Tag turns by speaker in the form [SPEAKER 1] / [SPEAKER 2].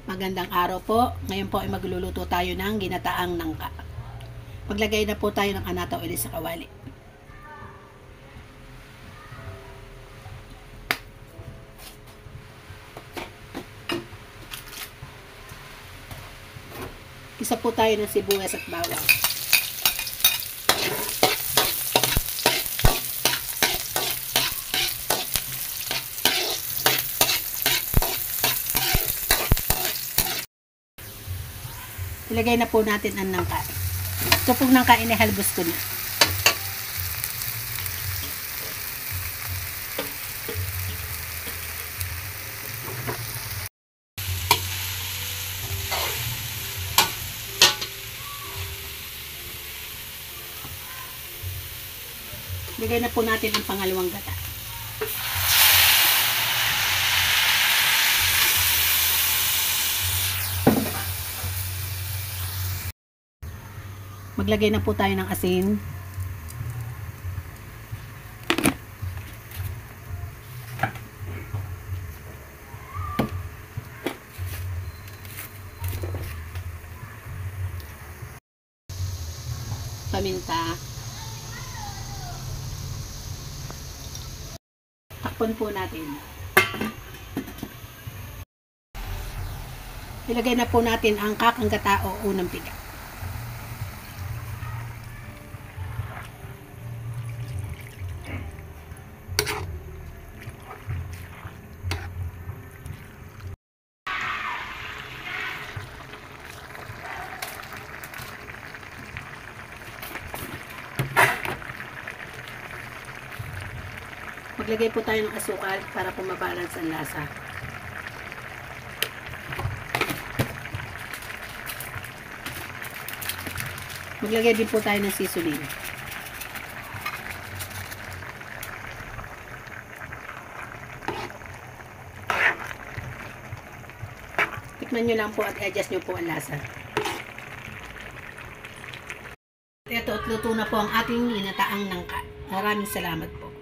[SPEAKER 1] Magandang araw po. Ngayon po ay magluluto tayo ng ginataang nangka. Maglagay na po tayo ng anataw ulit sa kawali. Isa po tayo ng sibuyas at bawang. Ilagay na po natin ang nangka. Ito pong nangka inihalbos ko na. Ilagay na po natin ang pangalawang gata. Maglagay na po tayo ng asin. Paminta. Takpan po natin. Ilagay na po natin ang kakang gata o unang piga. Maglagay po tayo ng asukal para po mabalance ang lasa. Maglagay din po tayo ng seasoning. Tikman nyo lang po at adjust nyo po ang lasa. Ito at luto na po ang ating ginataang nangka. Maraming salamat po.